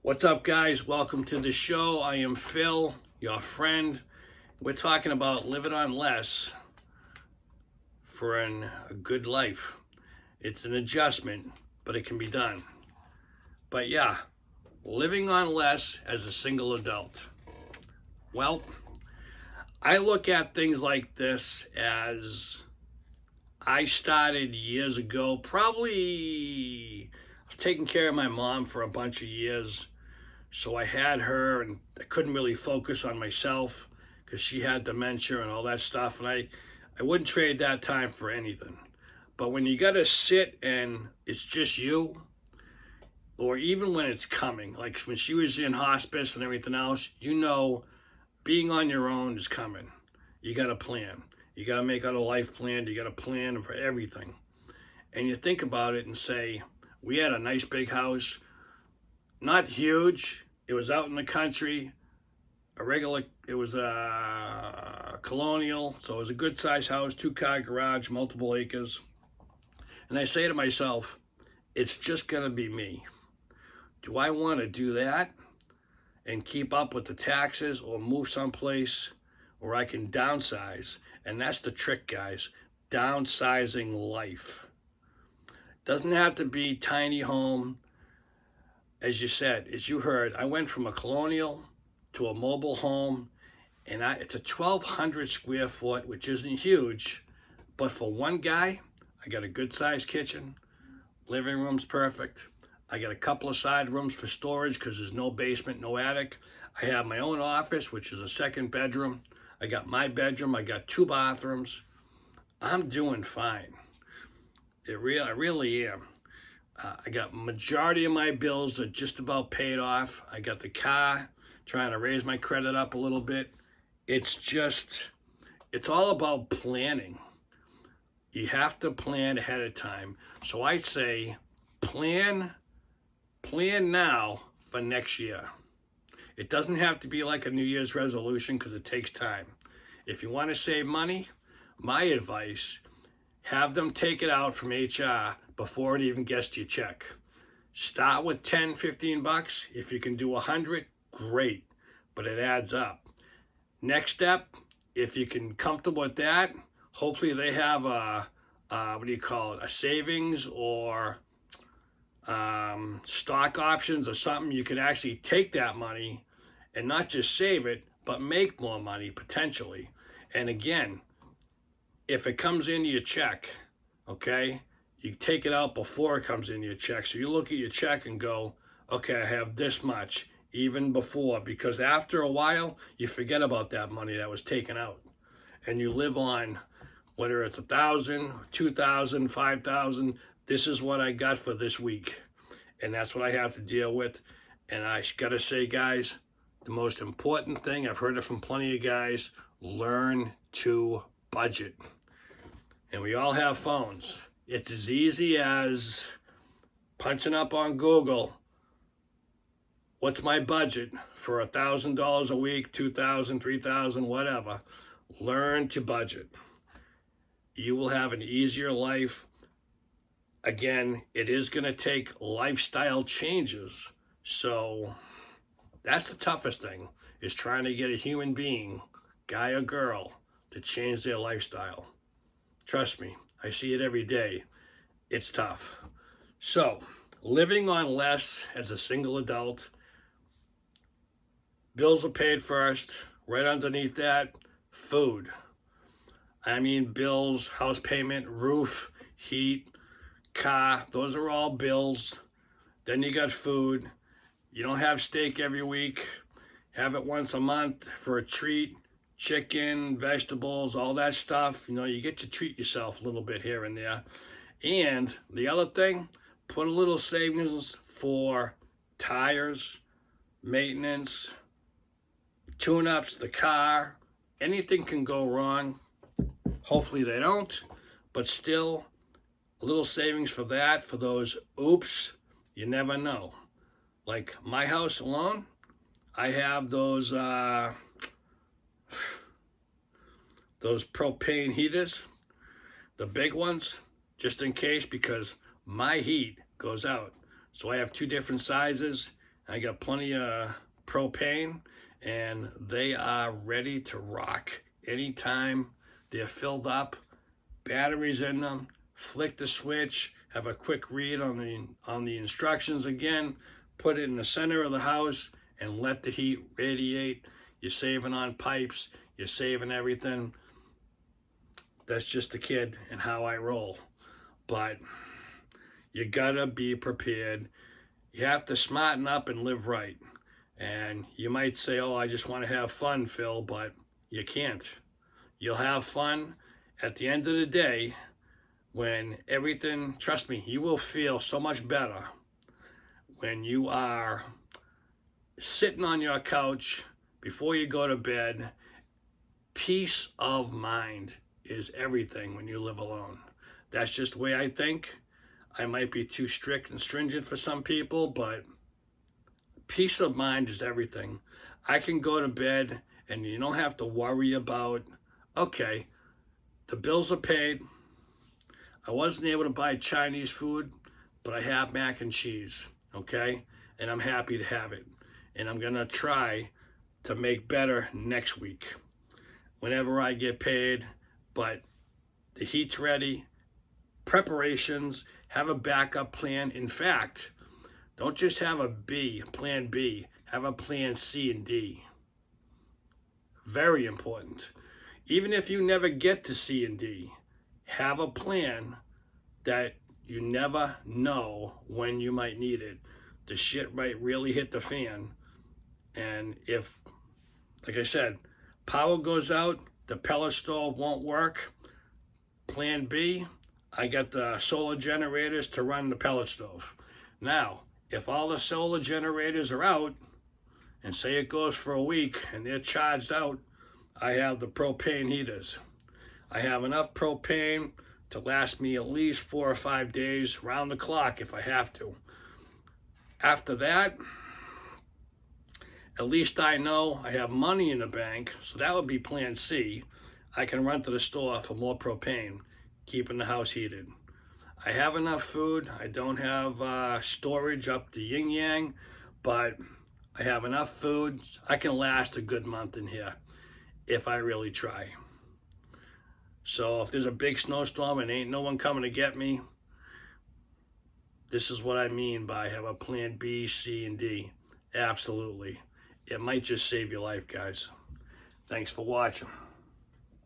What's up, guys? Welcome to the show. I am Phil, your friend. We're talking about living on less for a good life. It's an adjustment, but it can be done. But yeah, living on less as a single adult. Well, I look at things like this as I started years ago. Probably I was taking care of my mom for a bunch of years. So I had her, and I couldn't really focus on myself because she had dementia and all that stuff. And I wouldn't trade that time for anything. But when you got to sit and it's just you, or even when it's coming, like when she was in hospice and everything else, being on your own is coming. You got to plan. You got to make out a life plan. You got to plan for everything. And you think about it and say, we had a nice big house, not huge. It was out in the country, it was a colonial, so it was a good sized house, 2-car garage, multiple acres. And I say to myself, it's just gonna be me. Do I want to do that and keep up with the taxes, or move someplace where I can downsize? And that's the trick, guys. Downsizing life. Doesn't have to be tiny home. As you said, as you heard, I went from a colonial to a mobile home, and it's a 1,200 square foot, which isn't huge, but for one guy, I got a good sized kitchen, living room's perfect. I got a couple of side rooms for storage because there's no basement, no attic. I have my own office, which is a second bedroom. I got my bedroom. I got 2 bathrooms. I'm doing fine. I really am. I got majority of my bills are just about paid off. I got the car, trying to raise my credit up a little bit. It's all about planning. You have to plan ahead of time. So I say, plan now for next year. It doesn't have to be like a New Year's resolution because it takes time. If you want to save money, my advice, have them take it out from HR before it even gets to your check. Start with 10, 15 bucks. If you can do 100, great, but it adds up. Next step, if you can comfortable with that, hopefully they have a savings or stock options or something. You can actually take that money and not just save it, but make more money potentially. And again, if it comes into your check, okay, you take it out before it comes into your check. So you look at your check and go, okay, I have this much, even before, because after a while, you forget about that money that was taken out. And you live on, whether it's 1,000, 2,000, 5,000, this is what I got for this week. And that's what I have to deal with. And I gotta say, guys, the most important thing, I've heard it from plenty of guys, learn to budget. And we all have phones. It's as easy as punching up on Google, what's my budget for $1,000 a week, 2,000, 3,000, whatever. Learn to budget. You will have an easier life. Again, it is going to take lifestyle changes. So that's the toughest thing, is trying to get a human being, guy or girl, to change their lifestyle. Trust me, I see it every day. It's tough. So, living on less as a single adult, bills are paid first. Right underneath that, food. I mean, bills, house payment, roof, heat, car, those are all bills. Then you got food. You don't have steak every week. Have it once a month for a treat. Chicken, vegetables, all that stuff. You get to treat yourself a little bit here and there. And the other thing, put a little savings for tires, maintenance, tune-ups, the car. Anything can go wrong. Hopefully they don't, but still a little savings for that, for those oops, you never know. Like my house alone, I have those propane heaters, the big ones, just in case, because my heat goes out. So I have 2 different sizes, I got plenty of propane, and they are ready to rock anytime they're filled up. Batteries in them. Flick the switch. Have a quick read on the instructions again. Put it in the center of the house and let the heat radiate. You're saving on pipes. You're saving everything. That's just a kid and how I roll. But you gotta be prepared. You have to smarten up and live right. And you might say, oh, I just want to have fun, Phil, but you can't. You'll have fun at the end of the day when everything, trust me, you will feel so much better when you are sitting on your couch before you go to bed. Peace of mind is everything when you live alone. That's just the way I think. I might be too strict and stringent for some people, but peace of mind is everything. I can go to bed and you don't have to worry about, okay, the bills are paid. I wasn't able to buy Chinese food, but I have mac and cheese, okay? And I'm happy to have it. And I'm gonna try to make better next week whenever I get paid. But the heat's ready, preparations, have a backup plan. In fact, don't just have a plan B, have a plan C and D. Very important. Even if you never get to C and D, have a plan that you never know when you might need it. The shit might really hit the fan. And if, like I said, power goes out, the pellet stove won't work, plan B, I got the solar generators to run the pellet stove. Now, if all the solar generators are out, and say it goes for a week and they're charged out, I have the propane heaters. I have enough propane to last me at least 4 or 5 days round the clock if I have to. After that, at least I know I have money in the bank, so that would be plan C. I can run to the store for more propane, keeping the house heated. I have enough food. I don't have storage up to yin yang, but I have enough food. I can last a good month in here if I really try. So if there's a big snowstorm and ain't no one coming to get me, this is what I mean by have a plan B, C, and D. Absolutely. It might just save your life, guys. Thanks for watching.